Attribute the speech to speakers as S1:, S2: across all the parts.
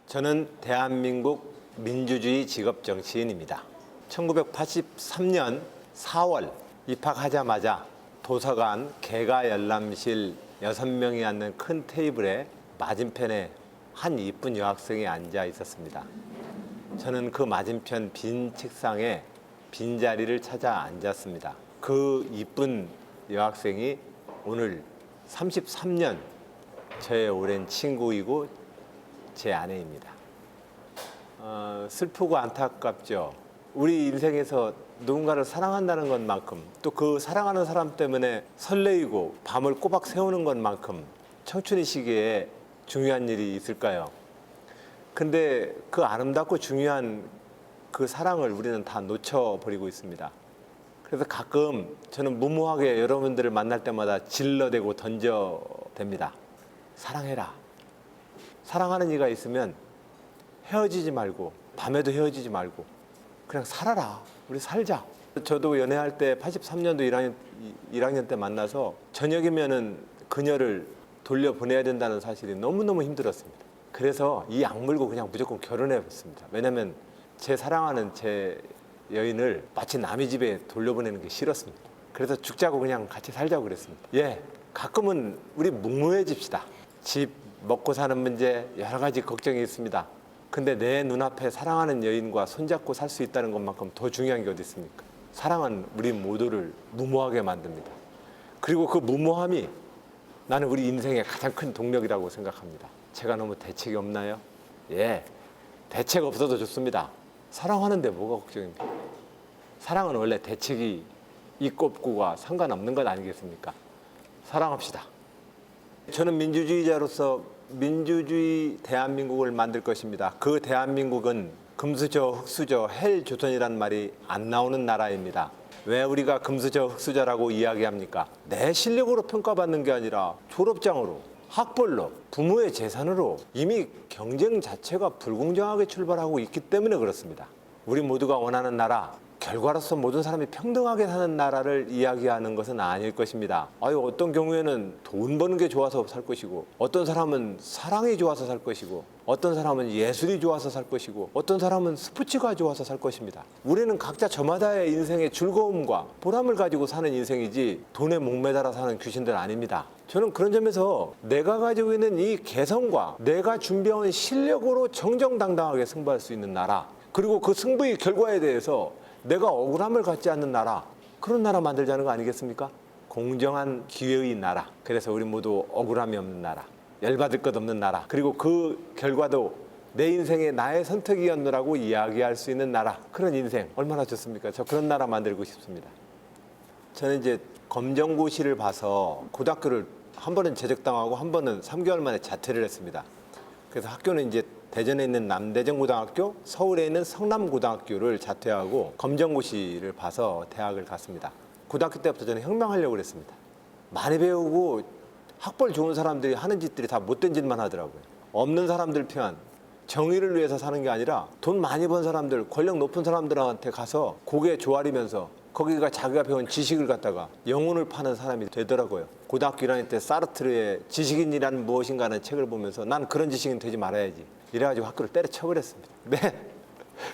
S1: 저는 대한민국 민주주의 직업 정치인입니다. 1983년 4월 입학하자마자 도서관 개가 열람실 6명이 앉는 큰 테이블에 맞은편에 한 이쁜 여학생이 앉아 있었습니다. 저는 그 맞은편 빈 책상에 빈자리를 찾아 앉았습니다. 그 이쁜 여학생이 오늘 33년 저의 오랜 친구이고 제 아내입니다. 슬프고 안타깝죠. 우리 인생에서 누군가를 사랑한다는 것만큼 또 그 사랑하는 사람 때문에 설레이고 밤을 꼬박 세우는 것만큼 청춘의 시기에 중요한 일이 있을까요? 근데 그 아름답고 중요한 그 사랑을 우리는 다 놓쳐버리고 있습니다. 그래서 가끔 저는 무모하게 여러분들을 만날 때마다 질러대고 던져댑니다. 사랑해라. 사랑하는 이가 있으면 헤어지지 말고 밤에도 헤어지지 말고 그냥 살아라. 우리 살자. 저도 연애할 때 83년도 1학년 때 만나서 저녁이면은 그녀를 돌려보내야 된다는 사실이 너무너무 힘들었습니다. 그래서 이 악물고 그냥 무조건 결혼해봤습니다. 왜냐하면 제 사랑하는 제 여인을 마치 남의 집에 돌려보내는 게 싫었습니다. 그래서 죽자고 그냥 같이 살자고 그랬습니다. 가끔은 우리 묵묵해집시다. 집 먹고 사는 문제 여러 가지 걱정이 있습니다. 근데 내 눈앞에 사랑하는 여인과 손잡고 살 수 있다는 것만큼 더 중요한 게 어디 있습니까? 사랑은 우리 모두를 무모하게 만듭니다. 그리고 그 무모함이 나는 우리 인생의 가장 큰 동력이라고 생각합니다. 제가 너무 대책이 없나요? 대책 없어도 좋습니다. 사랑하는데 뭐가 걱정입니까? 사랑은 원래 대책이 있고 없고가 상관없는 것 아니겠습니까? 사랑합시다. 저는 민주주의자로서 민주주의 대한민국을 만들 것입니다. 그 대한민국은 금수저, 흑수저, 헬조선이라는 말이 안 나오는 나라입니다. 왜 우리가 금수저, 흑수저라고 이야기합니까? 내 실력으로 평가받는 게 아니라 졸업장으로, 학벌로, 부모의 재산으로 이미 경쟁 자체가 불공정하게 출발하고 있기 때문에 그렇습니다. 우리 모두가 원하는 나라, 결과로서 모든 사람이 평등하게 사는 나라를 이야기하는 것은 아닐 것입니다. 어떤 경우에는 돈 버는 게 좋아서 살 것이고, 어떤 사람은 사랑이 좋아서 살 것이고, 어떤 사람은 예술이 좋아서 살 것이고, 어떤 사람은 스포츠가 좋아서 살 것입니다. 우리는 각자 저마다의 인생의 즐거움과 보람을 가지고 사는 인생이지 돈에 목매달아 사는 귀신들 아닙니다. 저는 그런 점에서 내가 가지고 있는 이 개성과 내가 준비해온 실력으로 정정당당하게 승부할 수 있는 나라, 그리고 그 승부의 결과에 대해서 내가 억울함을 갖지 않는 나라, 그런 나라 만들자는 거 아니겠습니까? 공정한 기회의 나라, 그래서 우리 모두 억울함이 없는 나라, 열받을 것 없는 나라, 그리고 그 결과도 내 인생의 나의 선택이었느라고 이야기할 수 있는 나라, 그런 인생 얼마나 좋습니까? 저 그런 나라 만들고 싶습니다. 저는 이제 검정고시를 봐서 고등학교를 한 번은 제적당하고 한 번은 3개월 만에 자퇴를 했습니다. 그래서 학교는 이제 대전에 있는 남대전고등학교, 서울에 있는 성남고등학교를 자퇴하고 검정고시를 봐서 대학을 갔습니다. 고등학교 때부터 저는 혁명하려고 그랬습니다. 많이 배우고 학벌 좋은 사람들이 하는 짓들이 다 못된 짓만 하더라고요. 없는 사람들 편, 정의를 위해서 사는 게 아니라 돈 많이 번 사람들, 권력 높은 사람들한테 가서 고개 조아리면서 거기가 자기가 배운 지식을 갖다가 영혼을 파는 사람이 되더라고요. 고등학교 1학년 때 사르트르의 지식인이란 무엇인가 하는 책을 보면서 난 그런 지식인 되지 말아야지. 이래가지고 학교를 때려쳐 그랬습니다.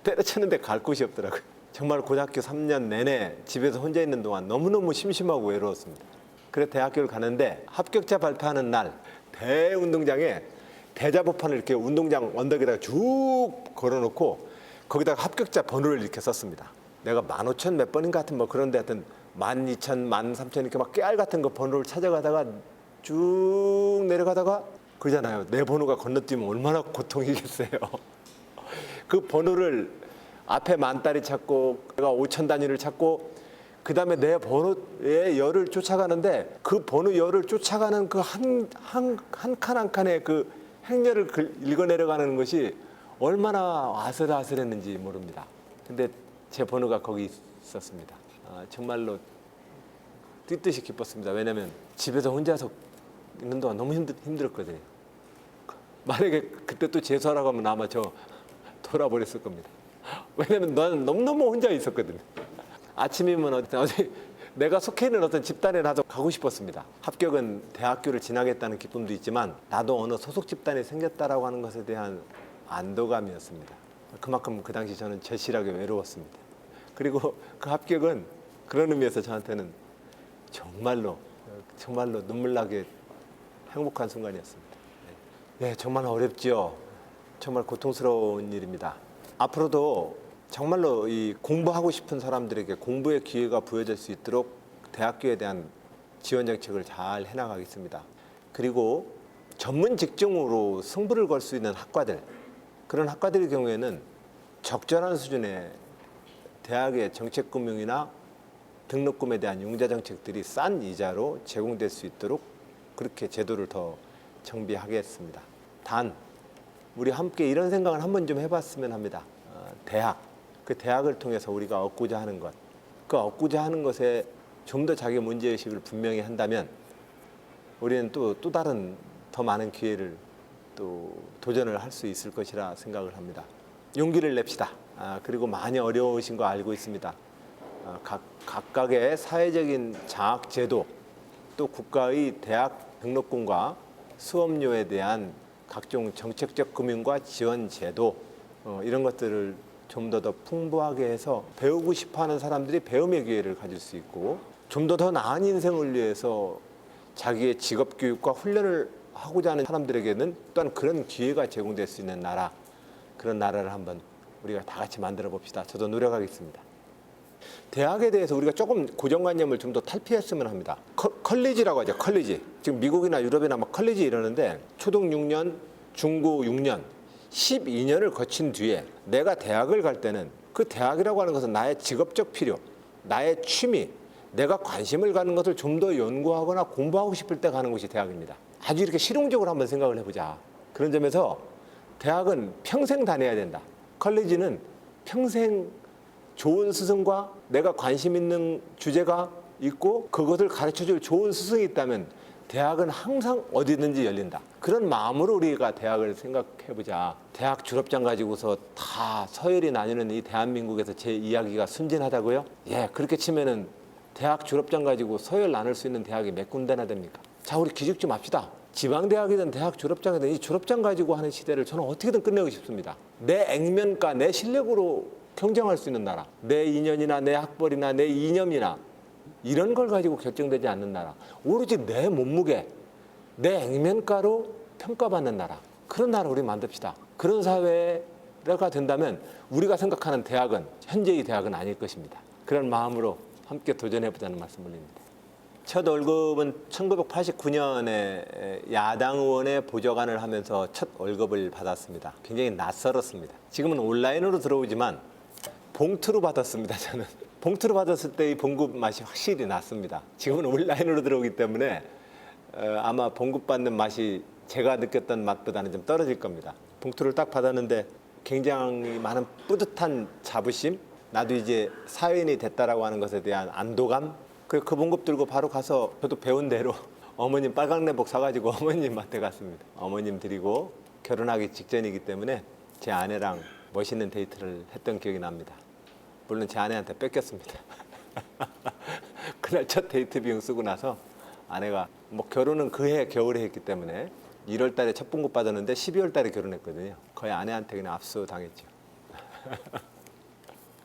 S1: 때려쳤는데 갈 곳이 없더라고요. 정말 고등학교 3년 내내 집에서 혼자 있는 동안 너무너무 심심하고 외로웠습니다. 그래서 대학교를 가는데 합격자 발표하는 날 대운동장에 대자보판을 이렇게 운동장 언덕에다가 쭉 걸어놓고 거기다가 합격자 번호를 이렇게 썼습니다. 내가 15,000 몇 번인가 하여튼 뭐 그런데 하여튼 12,000, 13,000 이렇게 막 깨알 같은 거 번호를 찾아가다가 쭉 내려가다가 그러잖아요. 내 번호가 건너뛰면 얼마나 고통이겠어요. 그 번호를 앞에 10,000단위 찾고 내가 5,000 단위를 찾고 그 다음에 내 번호의 열을 쫓아가는데 그 번호 열을 쫓아가는 그 한 칸 한 칸의 그 행렬을 읽어 내려가는 것이 얼마나 아슬아슬했는지 모릅니다. 근데 제 번호가 거기 있었습니다. 정말로 뛰듯이 기뻤습니다. 왜냐하면 집에서 혼자서 있는 동안 너무 힘들었거든요. 만약에 그때 또 재수하라고 하면 아마 저 돌아버렸을 겁니다. 왜냐하면 나는 너무너무 혼자 있었거든요. 아침이면 어디 내가 속해 있는 어떤 집단에 나도 가고 싶었습니다. 합격은 대학교를 진학했다는 기쁨도 있지만 나도 어느 소속 집단이 생겼다라고 하는 것에 대한 안도감이었습니다. 그만큼 그 당시 저는 절실하게 외로웠습니다. 그리고 그 합격은 그런 의미에서 저한테는 정말로 눈물 나게 행복한 순간이었습니다. 네, 정말 어렵지요. 정말 고통스러운 일입니다. 앞으로도 정말로 이 공부하고 싶은 사람들에게 공부의 기회가 부여될 수 있도록 대학교에 대한 지원 정책을 잘 해나가겠습니다. 그리고 전문 직종으로 승부를 걸 수 있는 학과들, 그런 학과들의 경우에는 적절한 수준의 대학의 정책금융이나 등록금에 대한 융자 정책들이 싼 이자로 제공될 수 있도록 그렇게 제도를 더 정비하겠습니다. 단 우리 함께 이런 생각을 한번 좀 해봤으면 합니다. 대학, 그 대학을 통해서 우리가 얻고자 하는 것, 그 얻고자 하는 것에 좀 더 자기 문제의식을 분명히 한다면 우리는 또 다른 더 많은 기회를 또 도전을 할 수 있을 것이라 생각을 합니다. 용기를 냅시다. 그리고 많이 어려우신 거 알고 있습니다. 각각의 사회적인 장학 제도, 또 국가의 대학 등록금과 수업료에 대한 각종 정책적 금융과 지원 제도, 이런 것들을 좀 더 풍부하게 해서 배우고 싶어하는 사람들이 배움의 기회를 가질 수 있고, 좀 더 나은 인생을 위해서 자기의 직업 교육과 훈련을 하고자 하는 사람들에게는 또한 그런 기회가 제공될 수 있는 나라, 그런 나라를 한번 우리가 다 같이 만들어 봅시다. 저도 노력하겠습니다. 대학에 대해서 우리가 조금 고정관념을 좀 더 탈피했으면 합니다. 컬리지라고 하죠. 컬리지. 지금 미국이나 유럽이나 막 컬리지 이러는데 초등 6년, 중고 6년, 12년을 거친 뒤에 내가 대학을 갈 때는 그 대학이라고 하는 것은 나의 직업적 필요, 나의 취미, 내가 관심을 가는 것을 좀 더 연구하거나 공부하고 싶을 때 가는 곳이 대학입니다. 아주 이렇게 실용적으로 한번 생각을 해보자. 그런 점에서 대학은 평생 다녀야 된다. 컬리지는 평생 좋은 스승과 내가 관심 있는 주제가 있고 그것을 가르쳐줄 좋은 스승이 있다면 대학은 항상 어디든지 열린다. 그런 마음으로 우리가 대학을 생각해보자. 대학 졸업장 가지고서 다 서열이 나뉘는 이 대한민국에서 제 이야기가 순진하다고요? 예, 그렇게 치면은 대학 졸업장 가지고 서열 나눌 수 있는 대학이 몇 군데나 됩니까? 자, 우리 기죽 좀 합시다. 지방대학이든 대학 졸업장이든 이 졸업장 가지고 하는 시대를 저는 어떻게든 끝내고 싶습니다. 내 액면가, 내 실력으로 경쟁할 수 있는 나라, 내 인연이나 내 학벌이나 내 이념이나 이런 걸 가지고 결정되지 않는 나라, 오로지 내 몸무게, 내 액면가로 평가받는 나라, 그런 나라 우리 만듭시다. 그런 사회가 된다면 우리가 생각하는 대학은 현재의 대학은 아닐 것입니다. 그런 마음으로 함께 도전해보자는 말씀 올립니다. 첫 월급은 1989년에 야당 의원의 보좌관을 하면서 첫 월급을 받았습니다. 굉장히 낯설었습니다. 지금은 온라인으로 들어오지만 봉투로 받았습니다. 저는 봉투로 받았을 때의 봉급 맛이 확실히 낫습니다. 지금은 온라인으로 들어오기 때문에 아마 봉급 받는 맛이 제가 느꼈던 맛보다는 좀 떨어질 겁니다. 봉투를 딱 받았는데 굉장히 많은 뿌듯한 자부심, 나도 이제 사회인이 됐다라고 하는 것에 대한 안도감, 그 봉급 들고 바로 가서 저도 배운 대로 어머님 빨강 내복 사가지고 어머님한테 갔습니다. 어머님 드리고 결혼하기 직전이기 때문에 제 아내랑 멋있는 데이트를 했던 기억이 납니다. 물론 제 아내한테 뺏겼습니다. 그날 첫 데이트 비용 쓰고 나서 아내가 뭐 결혼은 그해 겨울에 했기 때문에 1월 달에 첫 봉급 받았는데 12월 달에 결혼했거든요. 거의 아내한테 그냥 압수당했죠.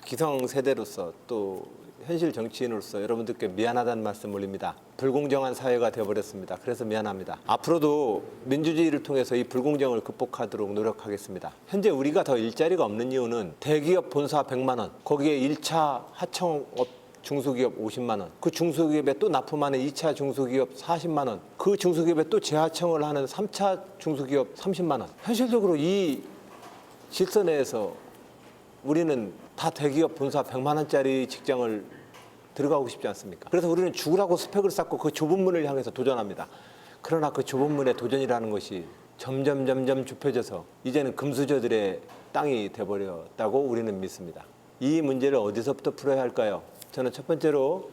S1: 기성세대로서 또 현실 정치인으로서 여러분들께 미안하다는 말씀 올립니다. 불공정한 사회가 되어버렸습니다. 그래서 미안합니다. 앞으로도 민주주의를 통해서 이 불공정을 극복하도록 노력하겠습니다. 현재 우리가 더 일자리가 없는 이유는 대기업 본사 100만 원, 거기에 1차 하청업 중소기업 50만 원, 그 중소기업에 또 납품하는 2차 중소기업 40만 원, 그 중소기업에 또 재하청을 하는 3차 중소기업 30만 원. 현실적으로 이 질서 내에서 우리는 다 대기업 본사 100만 원짜리 직장을 들어가고 싶지 않습니까? 그래서 우리는 죽으라고 스펙을 쌓고 그 좁은 문을 향해서 도전합니다. 그러나 그 좁은 문의 도전이라는 것이 점점 좁혀져서 이제는 금수저들의 땅이 돼버렸다고 우리는 믿습니다. 이 문제를 어디서부터 풀어야 할까요? 저는 첫 번째로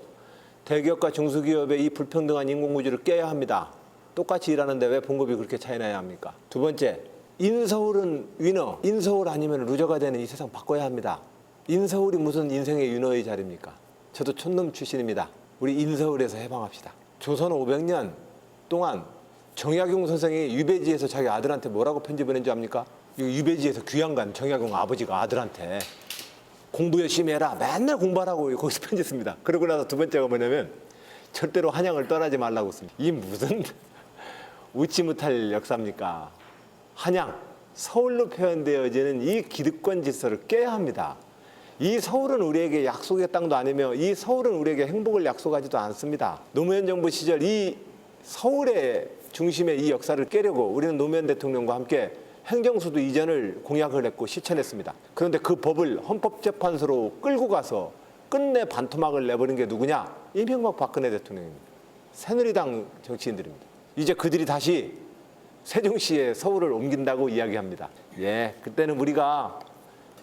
S1: 대기업과 중소기업의 이 불평등한 인공구조를 깨야 합니다. 똑같이 일하는데 왜 봉급이 그렇게 차이 나야 합니까? 두 번째, 인서울은 위너, 인서울 아니면 루저가 되는 이 세상 바꿔야 합니다. 인서울이 무슨 인생의 위너의 자리입니까? 저도 촌놈 출신입니다. 우리 인서울에서 해방합시다. 조선 500년 동안 정약용 선생이 유배지에서 자기 아들한테 뭐라고 편지 보낸 줄 압니까? 유배지에서 귀양 간 정약용 아버지가 아들한테 공부 열심히 해라. 맨날 공부하라고 거기서 편지 씁니다. 그러고 나서 두 번째가 뭐냐면 절대로 한양을 떠나지 말라고 씁니다. 이 무슨 웃지 못할 역사입니까? 한양, 서울로 표현되어지는 이 기득권 질서를 깨야 합니다. 이 서울은 우리에게 약속의 땅도 아니며 이 서울은 우리에게 행복을 약속하지도 않습니다. 노무현 정부 시절 이 서울의 중심의 이 역사를 깨려고 우리는 노무현 대통령과 함께 행정수도 이전을 공약을 했고 실천했습니다. 그런데 그 법을 헌법재판소로 끌고 가서 끝내 반토막을 내버린 게 누구냐? 이명박 박근혜 대통령입니다. 새누리당 정치인들입니다. 이제 그들이 다시 세종시에 서울을 옮긴다고 이야기합니다. 예, 그때는 우리가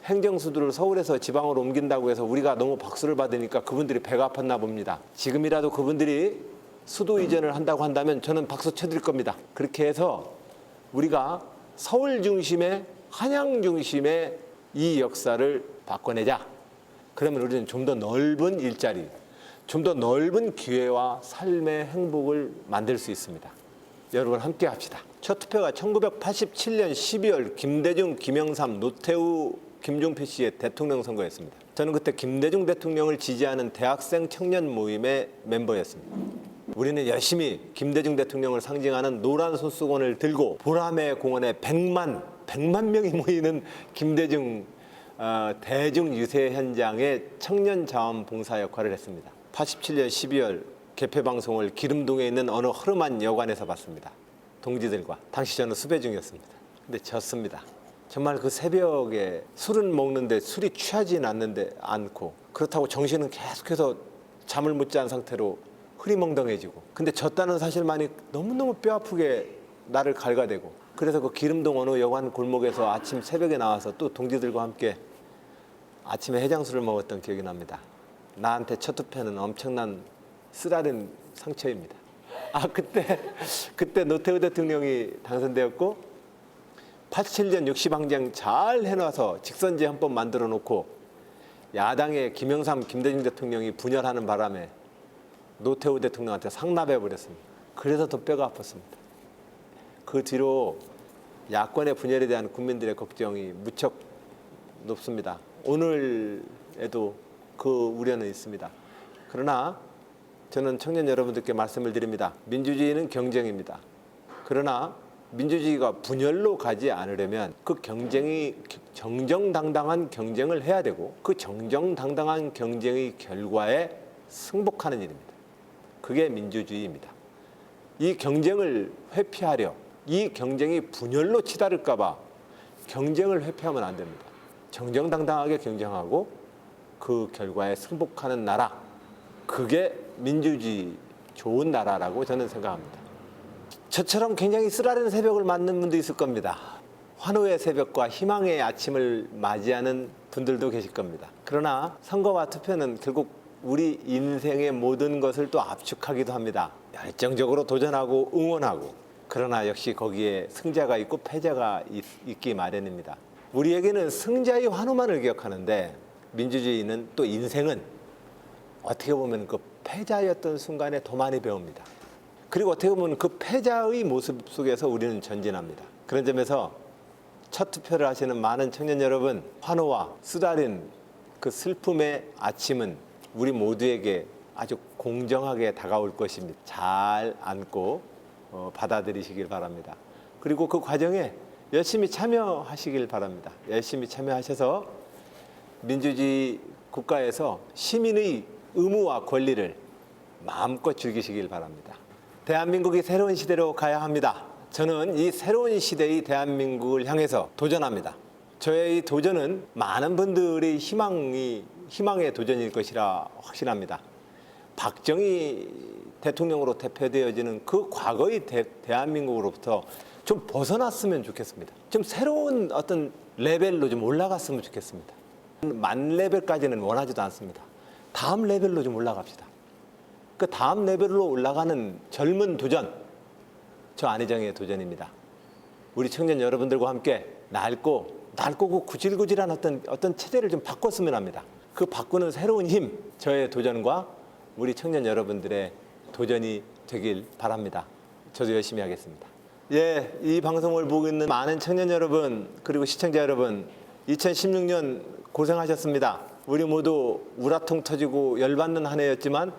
S1: 행정수도를 서울에서 지방으로 옮긴다고 해서 우리가 너무 박수를 받으니까 그분들이 배가 아팠나 봅니다. 지금이라도 그분들이 수도 이전을 한다고 한다면 저는 박수 쳐드릴 겁니다. 그렇게 해서 우리가 서울 중심의 한양 중심의 이 역사를 바꿔내자. 그러면 우리는 좀 더 넓은 일자리, 좀 더 넓은 기회와 삶의 행복을 만들 수 있습니다. 여러분 함께 합시다. 첫 투표가 1987년 12월 김대중, 김영삼, 노태우, 김종필 씨의 대통령 선거였습니다. 저는 그때 김대중 대통령을 지지하는 대학생 청년 모임의 멤버였습니다. 우리는 열심히 김대중 대통령을 상징하는 노란 손수건을 들고 보라매 공원에 100만 명이 모이는 김대중 대중 유세 현장의 청년 자원봉사 역할을 했습니다. 87년 12월 개표 방송을 기름동에 있는 어느 허름한 여관에서 봤습니다. 동지들과. 당시 저는 수배 중이었습니다. 근데 졌습니다. 정말 그 새벽에 술은 먹는데 술이 취하지는 않고 그렇다고 정신은 계속해서 잠을 못 잔 상태로 흐리멍덩해지고 근데 졌다는 사실만이 너무너무 뼈아프게 나를 갉아대고 그래서 그 기름동 어느 여관 골목에서 아침 새벽에 나와서 또 동지들과 함께 아침에 해장술을 먹었던 기억이 납니다. 나한테 첫 투표는 엄청난 쓰라린 상처입니다. 그때 노태우 대통령이 당선되었고 87년 60항쟁 잘 해놔서 직선제 헌법 만들어 놓고 야당의 김영삼, 김대중 대통령이 분열하는 바람에 노태우 대통령한테 상납해 버렸습니다. 그래서 더 뼈가 아팠습니다. 그 뒤로 야권의 분열에 대한 국민들의 걱정이 무척 높습니다. 오늘에도 그 우려는 있습니다. 그러나 저는 청년 여러분들께 말씀을 드립니다. 민주주의는 경쟁입니다. 그러나 민주주의가 분열로 가지 않으려면 그 경쟁이 정정당당한 경쟁을 해야 되고 그 정정당당한 경쟁의 결과에 승복하는 일입니다. 그게 민주주의입니다. 이 경쟁을 회피하려 이 경쟁이 분열로 치달을까 봐 경쟁을 회피하면 안 됩니다. 정정당당하게 경쟁하고 그 결과에 승복하는 나라, 그게 민주주의 좋은 나라라고 저는 생각합니다. 저처럼 굉장히 쓰라린 새벽을 맞는 분도 있을 겁니다. 환호의 새벽과 희망의 아침을 맞이하는 분들도 계실 겁니다. 그러나 선거와 투표는 결국 우리 인생의 모든 것을 또 압축하기도 합니다. 열정적으로 도전하고 응원하고 그러나 역시 거기에 승자가 있고 패자가 있기 마련입니다. 우리에게는 승자의 환호만을 기억하는데 민주주의는 또 인생은 어떻게 보면 그 패자였던 순간에 더 많이 배웁니다. 그리고 어떻게 보면 그 패자의 모습 속에서 우리는 전진합니다. 그런 점에서 첫 투표를 하시는 많은 청년 여러분, 환호와 쓰라린 그 슬픔의 아침은 우리 모두에게 아주 공정하게 다가올 것입니다. 잘 안고 받아들이시길 바랍니다. 그리고 그 과정에 열심히 참여하시길 바랍니다. 열심히 참여하셔서 민주주의 국가에서 시민의 의무와 권리를 마음껏 즐기시길 바랍니다. 대한민국이 새로운 시대로 가야 합니다. 저는 이 새로운 시대의 대한민국을 향해서 도전합니다. 저의 이 도전은 많은 분들의 희망의 도전일 것이라 확신합니다. 박정희 대통령으로 대표되어지는 그 과거의 대한민국으로부터 좀 벗어났으면 좋겠습니다. 좀 새로운 어떤 레벨로 좀 올라갔으면 좋겠습니다. 만 레벨까지는 원하지도 않습니다. 다음 레벨로 좀 올라갑시다. 그 다음 레벨로 올라가는 젊은 도전, 저 안희정의 도전입니다. 우리 청년 여러분들과 함께 낡고 구질구질한 어떤 체제를 좀 바꿨으면 합니다. 그 바꾸는 새로운 힘, 저의 도전과 우리 청년 여러분들의 도전이 되길 바랍니다. 저도 열심히 하겠습니다. 예, 이 방송을 보고 있는 많은 청년 여러분 그리고 시청자 여러분 2016년 고생하셨습니다. 우리 모두 우라통 터지고 열받는 한 해였지만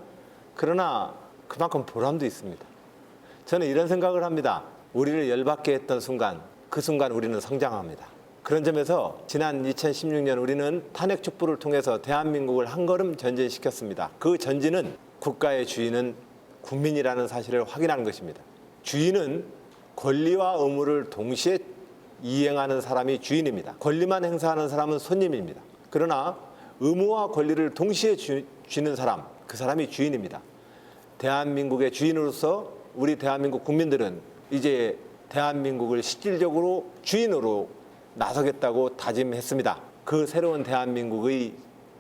S1: 그러나 그만큼 보람도 있습니다. 저는 이런 생각을 합니다. 우리를 열받게 했던 순간 그 순간 우리는 성장합니다. 그런 점에서 지난 2016년 우리는 탄핵 촛불을 통해서 대한민국을 한 걸음 전진시켰습니다. 그 전진은 국가의 주인은 국민이라는 사실을 확인하는 것입니다. 주인은 권리와 의무를 동시에 이행하는 사람이 주인입니다. 권리만 행사하는 사람은 손님입니다. 그러나 의무와 권리를 동시에 쥐는 사람, 그 사람이 주인입니다. 대한민국의 주인으로서 우리 대한민국 국민들은 이제 대한민국을 실질적으로 주인으로 나서겠다고 다짐했습니다. 그 새로운 대한민국의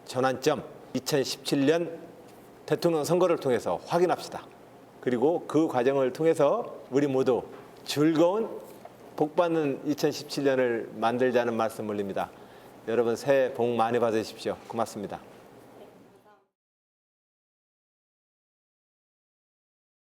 S1: 전환점 2017년 대통령 선거를 통해서 확인합시다. 그리고 그 과정을 통해서 우리 모두 즐거운 복받는 2017년을 만들자는 말씀 올립니다. 여러분 새해 복 많이 받으십시오. 고맙습니다.